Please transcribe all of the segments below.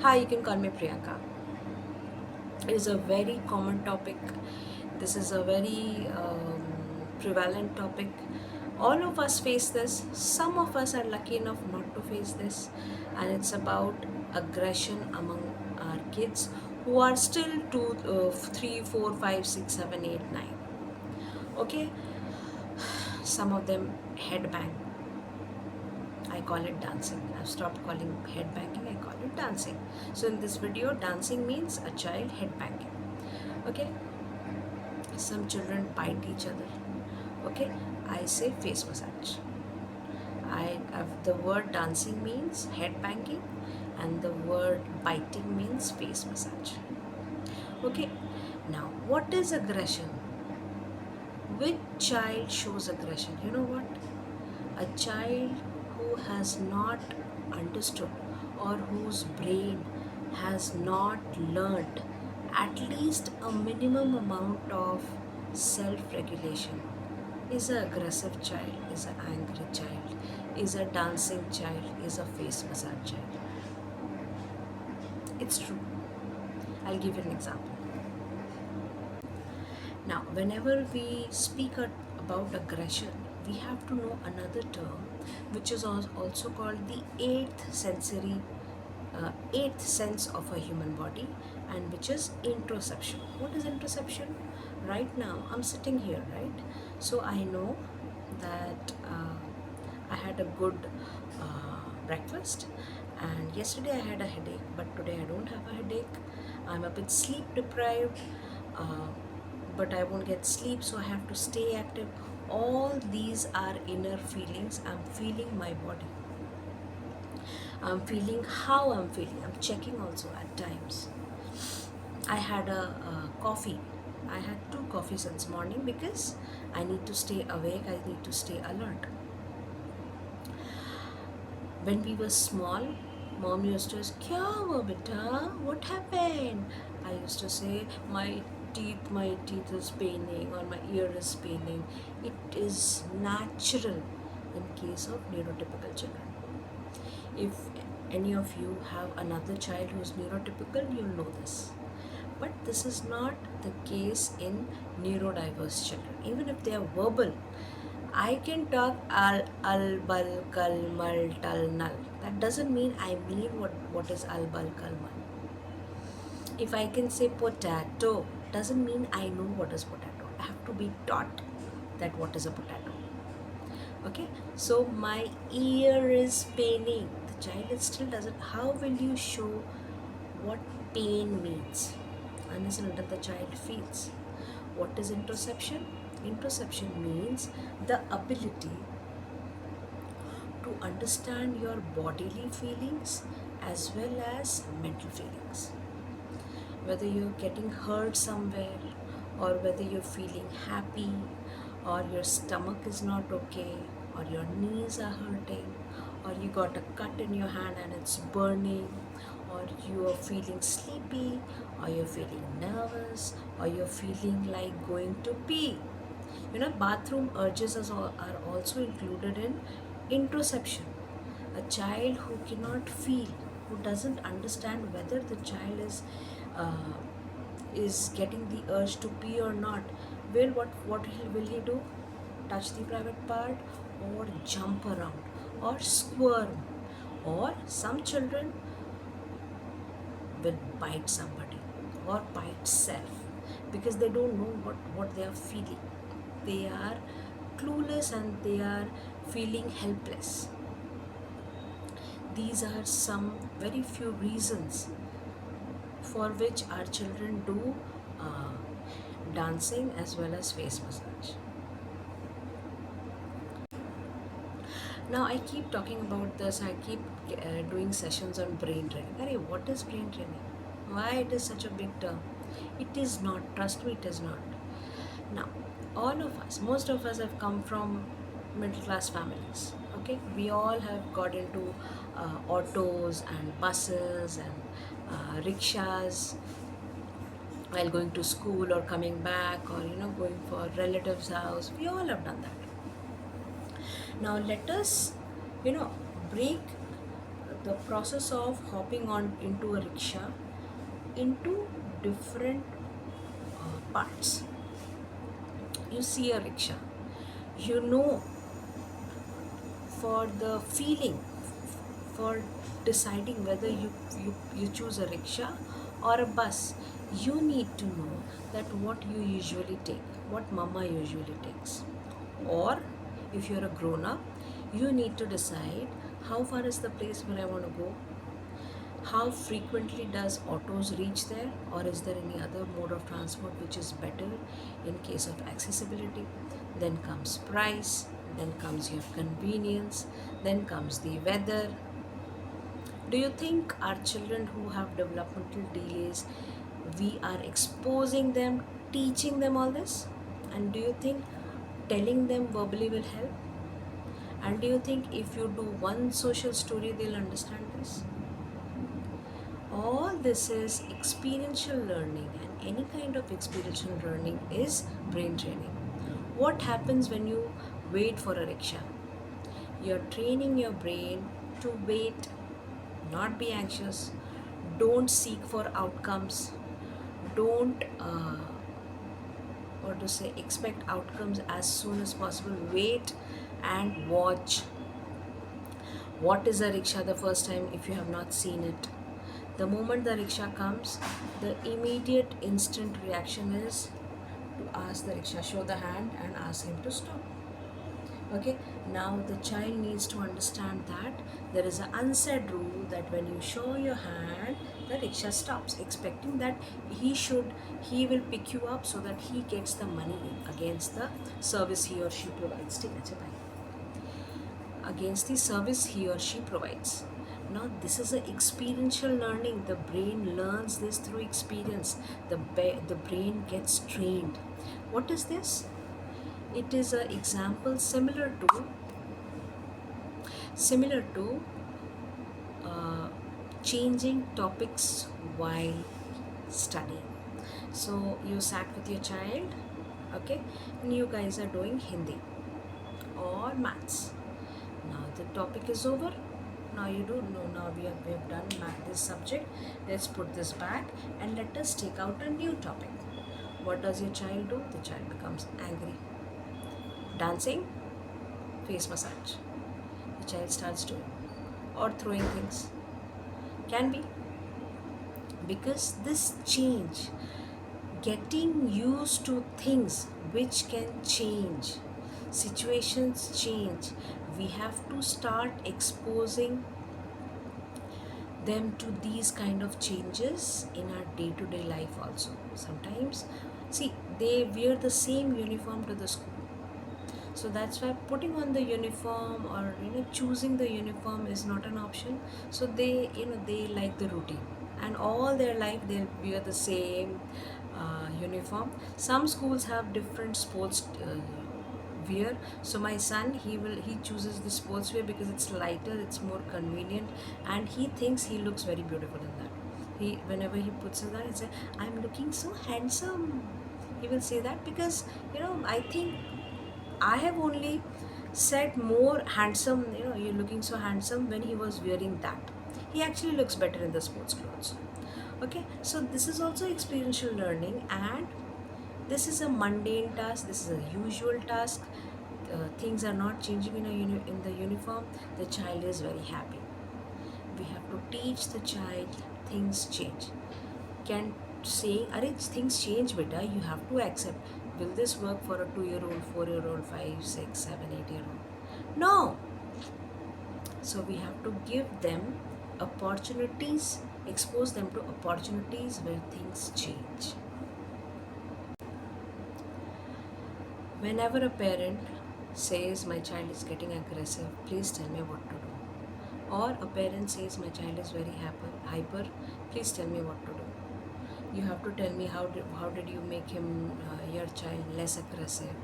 Hi, you can call me Priyanka. It is a very common topic. This is a very prevalent topic. All of us face this. Some of us are lucky enough not to face this. And it's about aggression among our kids who are still 3, 4, 5, 6, 7, 8, 9. Okay? Some of them headbang. I call it dancing. I've stopped calling headbanging, I call it dancing. So in this video, dancing means a child headbanging. Okay? Some children bite each other. Okay? I say face massage. The word dancing means headbanging and the word biting means face massage. Okay? Now, what is aggression? Which child shows aggression? You know what? A child who has not understood or whose brain has not learned at least a minimum amount of self regulation is an aggressive child, is an angry child, is a dancing child, is a face massage child. It's true. I'll give you an example. Now, whenever we speak about aggression, we have to know another term which is also called the eighth sense of a human body, and which is interoception. What is interoception? Right now, I'm sitting here, right? So I know that I had a good breakfast, and yesterday I had a headache, but today I don't have a headache. I'm a bit sleep deprived. Uh, but I won't get sleep, so I have to stay active. All these are inner feelings. I'm feeling my body. I'm feeling how I'm feeling. I'm checking also at times. I had a coffee. I had two coffees since morning because I need to stay awake. I need to stay alert. When we were small, mom used to ask, "Kya hua beta? What happened?" I used to say, my teeth is paining or my ear is paining. It is natural in case of neurotypical children. If any of you have another child who is neurotypical, you'll know this. But this is not the case in neurodiverse children. Even if they are verbal, I can talk al bal kal mal tal nal. That doesn't mean I mean what is al bal kal mal. If I can say potato, doesn't mean I know what is potato. I have to be taught that what is a potato. Okay, so my ear is paining. The child is still doesn't. How will you show what pain means unless and until the child feels? What is interoception? Interoception means the ability to understand your bodily feelings as well as mental feelings. Whether you're getting hurt somewhere, or whether you're feeling happy, or your stomach is not okay, or your knees are hurting, or you got a cut in your hand and it's burning, or you are feeling sleepy, or you're feeling nervous, or you're feeling like going to pee. Bathroom urges are also included in interoception. A child who cannot feel, who doesn't understand whether the child uh, is getting the urge to pee or not, will he do? Touch the private part, or jump around, or squirm, or some children will bite somebody or bite self because they don't know what they are feeling. They are clueless and they are feeling helpless. These are some very few reasons for which our children do uh, dancing as well as face massage. Now I keep talking about this. I keep doing sessions on brain training. Arey, what is brain training? Why it is such a big term? It is not. Trust me, it is not. Now, all of us, most of us have come from middle class families. Okay, we all have got into autos and buses and rickshaws while going to school or coming back, or going for relatives' house. We all have done that. Now let us, break the process of hopping on into a rickshaw into different parts. You see a rickshaw, you know, for the feeling, for deciding whether you choose a rickshaw or a bus, you need to know that what you usually take, what mama usually takes. Or if you're a grown up, you need to decide how far is the place where I want to go, how frequently does autos reach there, or is there any other mode of transport which is better in case of accessibility? Then comes price, then comes your convenience, then comes the weather. Do you think our children who have developmental delays, we are exposing them, teaching them all this? And do you think telling them verbally will help? And do you think if you do one social story, they'll understand this? All this is experiential learning, and any kind of experiential learning is brain training. What happens when you wait for a rickshaw? You're training your brain to wait, not be anxious, don't seek for outcomes, don't what to say, expect outcomes as soon as possible. Wait and watch. What is a rickshaw the first time if you have not seen it? The moment the rickshaw comes, the immediate instant reaction is to ask the rickshaw, show the hand and ask him to stop. Okay, now the child needs to understand that there is an unsaid rule that when you show your hand, the rickshaw stops, expecting that he will pick you up so that he gets the money against the service he or she provides. ठीक है, अच्छा भाई, against the service he or she provides. Now, this is an experiential learning. The brain learns this through experience. The brain gets trained. What is this? It is an example similar to changing topics while studying. So you sat with your child, okay, and you guys are doing Hindi or maths. Now the topic is over. Now you do know, now we have done this subject. Let's put this back and let us take out a new topic. What does your child do? The child becomes angry. Dancing, face massage. The child starts doing, or throwing things. Can be. Because this change, getting used to things which can change, situations change, we have to start exposing them to these kind of changes in our day-to-day life also. Sometimes, see, they wear the same uniform to the school, so that's why putting on the uniform or choosing the uniform is not an option. So they like the routine, and all their life they'll wear the same uniform. Some schools have different sports wear. So my son, he chooses the sports wear because it's lighter, it's more convenient, and he thinks he looks very beautiful in that. He, whenever he puts it on, he say, I'm looking so handsome. He will say that because I think I have only said more handsome, you're looking so handsome, when he was wearing that. He actually looks better in the sports clothes. Okay, so this is also experiential learning, and this is a mundane task, this is a usual task. Things are not changing in the uniform. The child is very happy. We have to teach the child things change. Can say, Arey, things change, beta, you have to accept. Will this work for a 2-year-old, 4-year-old, 5, 6, 7, 8-year-old? No. So we have to give them opportunities, expose them to opportunities where things change. Whenever a parent says my child is getting aggressive, please tell me what to do. Or a parent says my child is very hyper, please tell me what to do. You have to tell me how did you make him, your child, less aggressive,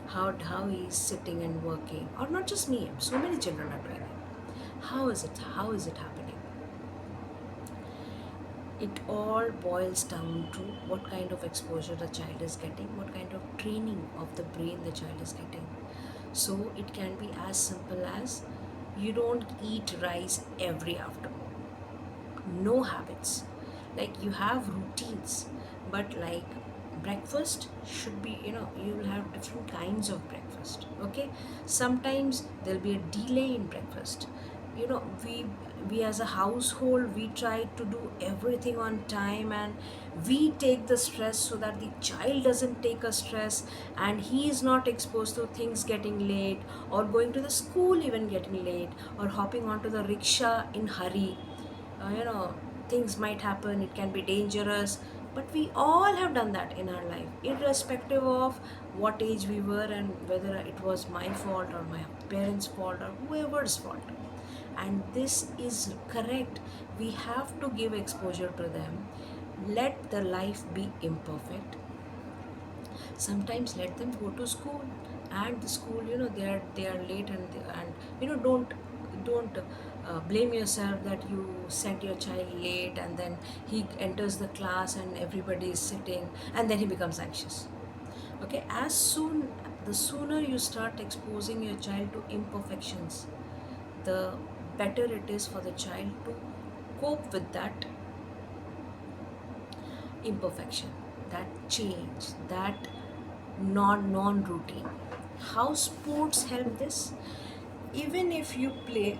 how he is sitting and working, or not just me, so many children are doing it. How is it happening? It all boils down to what kind of exposure the child is getting, what kind of training of the brain the child is getting. So it can be as simple as, you don't eat rice every afternoon. no habits. Like you have routines, but like breakfast should be, you will have different kinds of breakfast. Okay, sometimes there'll be a delay in breakfast. We as a household, we try to do everything on time, and we take the stress so that the child doesn't take a stress, and he is not exposed to things getting late, or going to the school even getting late, or hopping onto the rickshaw in hurry. Things might happen, it can be dangerous, but we all have done that in our life, irrespective of what age we were, and whether it was my fault or my parents' fault or whoever's fault. And this is correct. We have to give exposure to them. Let the life be imperfect. Sometimes let them go to school, and the school, they are late, and don't blame yourself that you sent your child late, and then he enters the class and everybody is sitting, and then he becomes anxious. Okay, the sooner you start exposing your child to imperfections, the better it is for the child to cope with that imperfection, that change, that non routine. How sports help this? Even if you play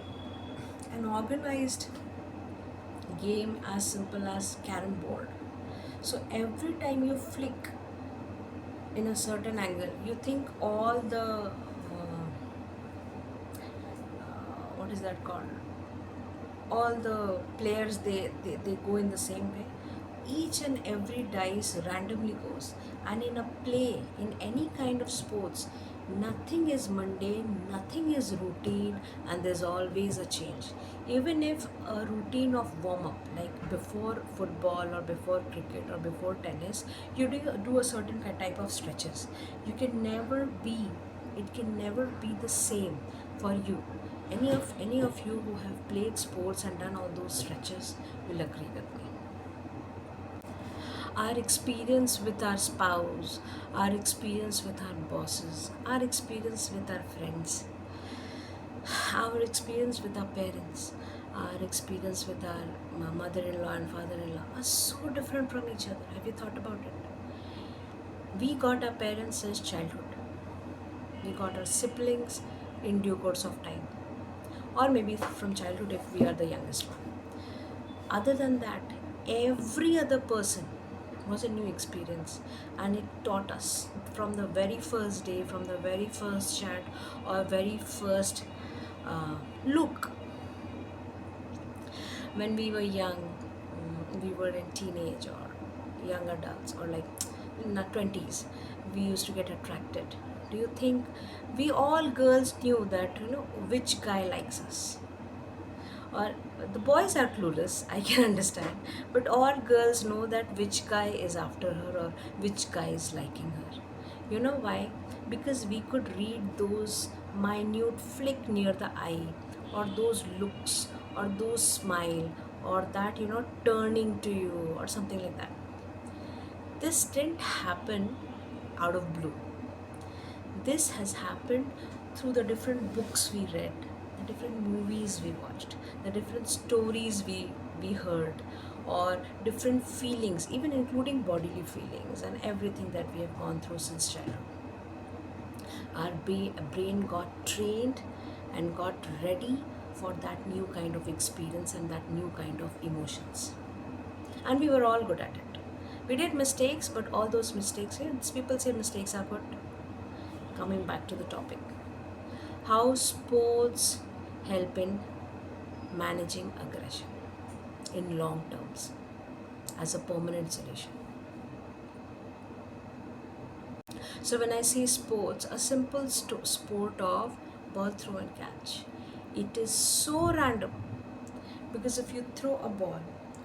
an organized game as simple as carom board, so every time you flick in a certain angle, you think all the what is that called, all the players, they go in the same way. Each and every dice randomly goes, and in a play, in any kind of sports, nothing is mundane, nothing is routine, and there's always a change. Even if a routine of warm up, like before football or before cricket or before tennis, you do a certain type of stretches, you can never be it can never be the same for you. Any of you who have played sports and done all those stretches will agree with me. Our experience with our spouse, our experience with our bosses, our experience with our friends, our experience with our parents, our experience with our mother-in-law and father-in-law are so different from each other. Have you thought about it? We got our parents since childhood. We got our siblings in due course of time, or maybe from childhood if we are the youngest one. Other than that, every other person was a new experience, and it taught us from the very first day, from the very first chat, or very first look. When we were young, we were in teenage or young adults, or like in our 20s, we used to get attracted. Do you think we all girls knew that, which guy likes us? Or the boys are clueless, I can understand, but all girls know that which guy is after her, or which guy is liking her. You know why? Because we could read those minute flick near the eye, or those looks, or those smile, or that, turning to you, or something like that. This didn't happen out of blue. This has happened through the different books we read, the different movies we watched, the different stories we heard, or different feelings, even including bodily feelings and everything that we have gone through since childhood. Our brain got trained and got ready for that new kind of experience and that new kind of emotions. And we were all good at it. We did mistakes, but all those mistakes, people say mistakes are good. Coming back to the topic, how sports help in managing aggression in long terms as a permanent solution. So when I say sports, a simple sport of ball throw and catch, it is so random, because if you throw a ball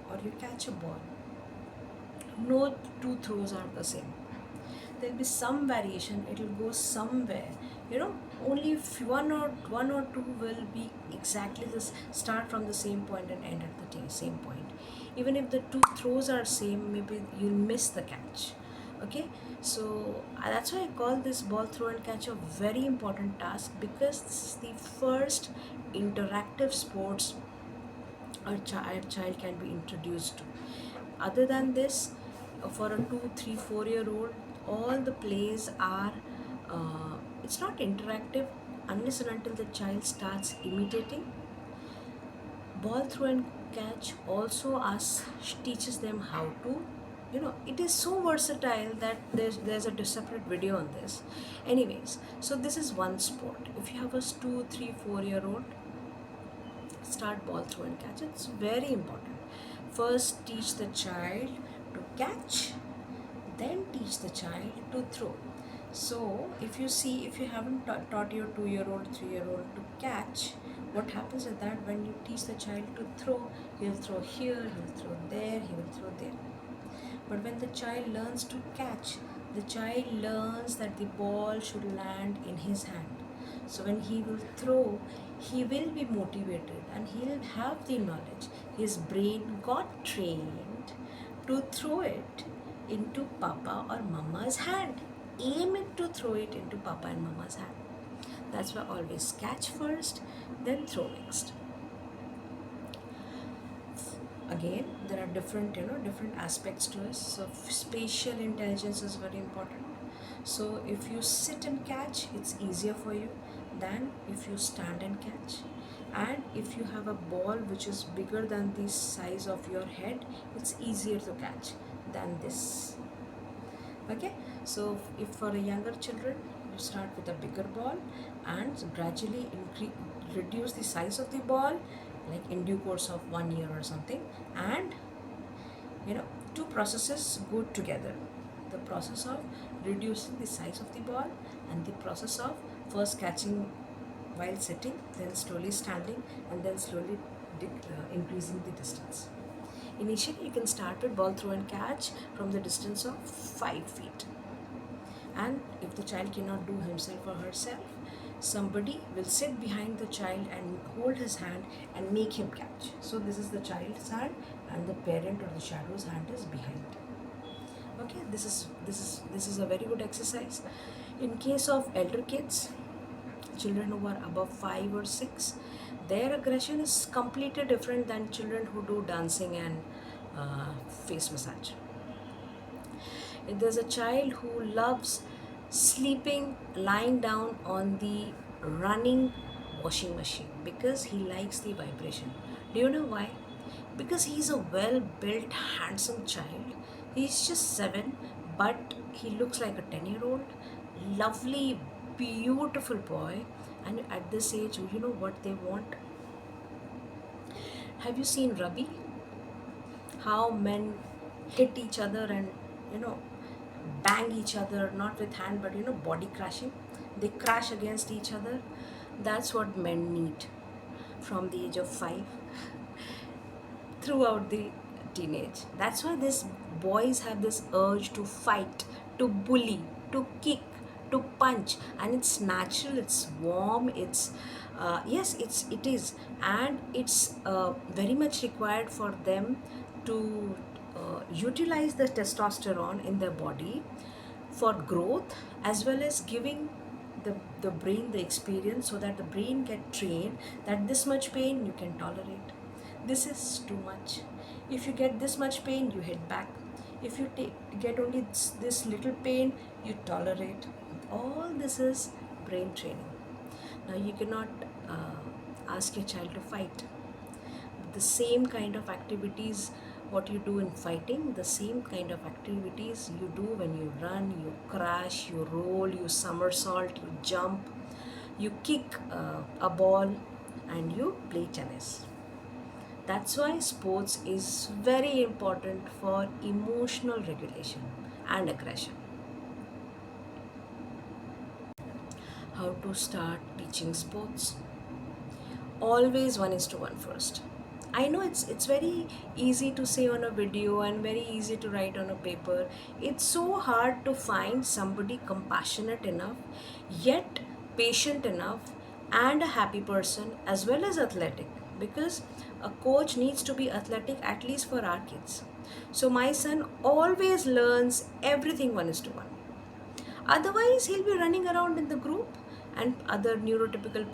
or you catch a ball, no two throws are the same. There'll be some variation, it will go somewhere, only if one or two will be exactly this, start from the same point and end at the same point. Even if the two throws are same, maybe you'll miss the catch. Okay, so that's why I call this ball throw and catch a very important task, because this is the first interactive sports child can be introduced to. Other than this, for a 2, 3, 4 year old, all the plays are, it's not interactive unless and until the child starts imitating. Ball throw and catch also teaches them how to, it is so versatile that there's a separate video on this. Anyways, so this is one sport. If you have a 2, 3, 4 year old, start ball throw and catch. It's very important. First teach the child to catch, then teach the child to throw. So if you see, if you haven't taught your 2 year old, 3 year old to catch, what happens is that when you teach the child to throw, he'll throw here, he'll throw there, he will throw there. But when the child learns to catch, the child learns that the ball should land in his hand. So when he will throw, he will be motivated and he'll have the knowledge. His brain got trained to throw it into papa or mama's hand. Aim it to throw it into papa and mama's hand. That's why always catch first, then throw next. Again, there are different aspects to us. So spatial intelligence is very important. So if you sit and catch, it's easier for you than if you stand and catch. And if you have a ball which is bigger than the size of your head, it's easier to catch than this. Okay, so if for a younger children, you start with a bigger ball and gradually reduce the size of the ball, like in due course of 1 year or something. And two processes go together: the process of reducing the size of the ball and the process of first catching while sitting, then slowly standing, and then slowly increasing the distance. Initially, you can start with ball throw and catch from the distance of 5 feet. And if the child cannot do himself or herself, somebody will sit behind the child and hold his hand and make him catch. So this is the child's hand and the parent or the shadow's hand is behind. Okay, this is a very good exercise. In case of elder kids, children who are above 5 or 6, their aggression is completely different than children who do dancing and face massage. If there's a child who loves sleeping lying down on the running washing machine because he likes the vibration. Do you know why? Because he's a well built, handsome child. He's just 7, but he looks like a 10-year-old. Lovely, beautiful boy. And at this age, you know what they want? Have you seen Rabi? How men hit each other and, bang each other, not with hand, but, body crashing. They crash against each other. That's what men need from the age of 5 throughout the teenage. That's why these boys have this urge to fight, to bully, to kick, to punch, and it's natural, it's warm, it's yes, it is, and it's very much required for them to utilize the testosterone in their body for growth, as well as giving the brain the experience, so that the brain get trained that this much pain you can tolerate, this is too much. If you get this much pain, you hit back. If you get only this little pain, you tolerate. All this is brain training. Now you cannot ask your child to fight. The same kind of activities what you do in fighting, the same kind of activities you do when you run, you crash, you roll, you somersault, you jump, you kick a ball, and you play tennis. That's why sports is very important for emotional regulation and aggression. How to start teaching sports? Always 1:1 first. I know it's very easy to say on a video and very easy to write on a paper. It's so hard to find somebody compassionate enough, yet patient enough, and a happy person as well as athletic, because a coach needs to be athletic, at least for our kids. So my son always learns everything 1:1. Otherwise, he'll be running around in the group And other neurotypical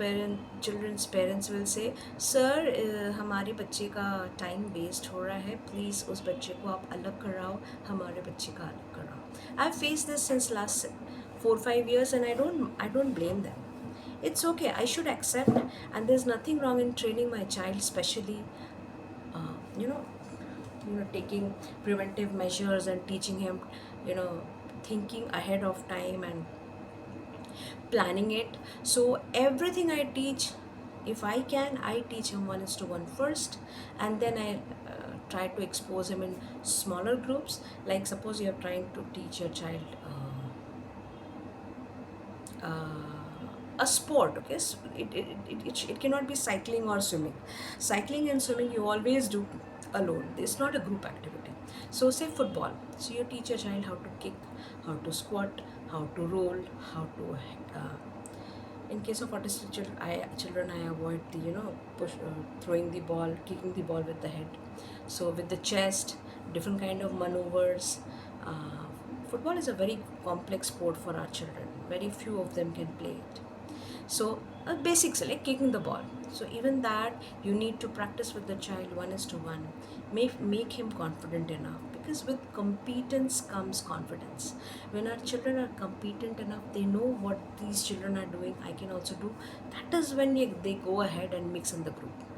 children's parents will say, sir, हमारे बच्चे का time waste हो रहा है, please उस बच्चे को आप अलग कराओ, हमारे बच्चे का अलग कराओ. I face this since last 4-5 years, and I don't blame them. It's okay, I should accept, and there's nothing wrong in training my child, especially uh, you know taking preventive measures and teaching him, you know thinking ahead of time and planning it. So everything I teach, if I can, I teach him 1:1 first, and then I try to expose him in smaller groups. Like suppose you're trying to teach your child a sport, okay, so it cannot be cycling or swimming. Cycling and swimming you always do alone, it's not a group activity. So say football, so you teach your child how to kick, how to squat, how to roll, how to in case of autistic children, I avoid the push throwing the ball, kicking the ball with the head. So with the chest, different kind of maneuvers. uh, Football is a very complex sport for our children, very few of them can play it. So basics like kicking the ball, so even that you need to practice with the child 1:1. Make him confident enough, because with competence comes confidence. When our children are competent enough, they know what these children are doing, I can also do. That is when they go ahead and mix in the group,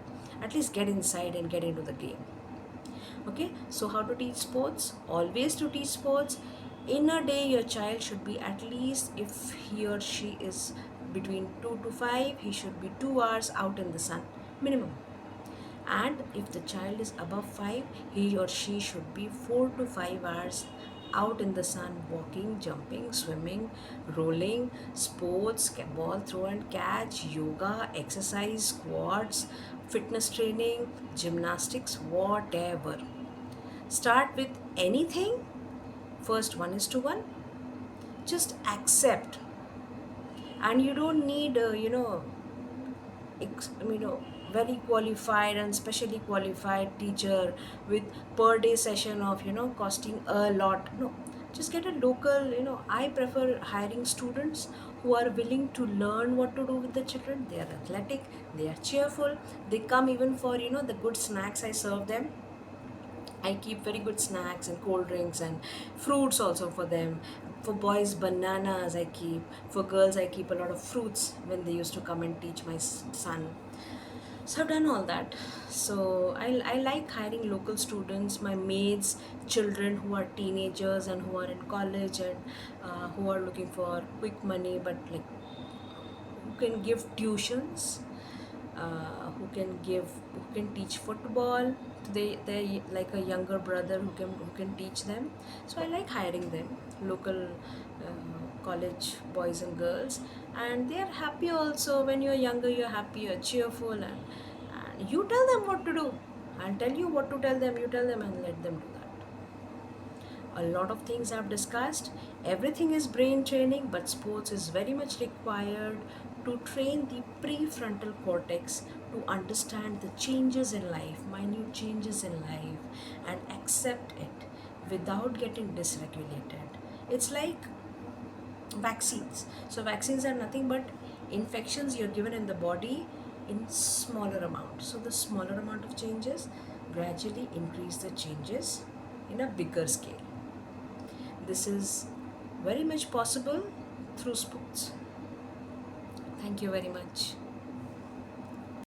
at least get inside and get into the game. Okay, so how to teach sports? Always to teach sports, in a day your child should be, at least if he or she is between 2 to 5, he should be 2 hours out in the sun minimum. And if the child is above 5, he or she should be 4 to 5 hours out in the sun, walking, jumping, swimming, rolling, sports, ball throw and catch, yoga, exercise, squats, fitness training, gymnastics, whatever. Start with anything, first 1:1, just accept. And you don't need very qualified and specially qualified teacher with per day session of costing a lot. No, just get a local. I prefer hiring students who are willing to learn what to do with the children. They are athletic, they are cheerful, they come even for the good snacks I serve them. I keep very good snacks and cold drinks and fruits also for them. For boys, bananas I keep. For girls, I keep a lot of fruits when they used to come and teach my son. So I've done all that. So I like hiring local students, my maids, children who are teenagers and who are in college, and who are looking for quick money, but like who can give tuitions, who can teach football. They like a younger brother who can teach them. So I like hiring them, local college boys and girls, and they are happy also. When you're younger, you're happy, you're cheerful, and you tell them what to do. I'll tell you what to tell them, you tell them, and let them do that. A lot of things I've discussed. Everything is brain training, but sports is very much required to train the prefrontal cortex to understand the changes in life, minute changes in life, and accept it without getting dysregulated. It's like vaccines. So vaccines are nothing but infections you're given in the body in smaller amount. So the smaller amount of changes gradually increase the changes in a bigger scale. This is very much possible through sports. Thank you very much.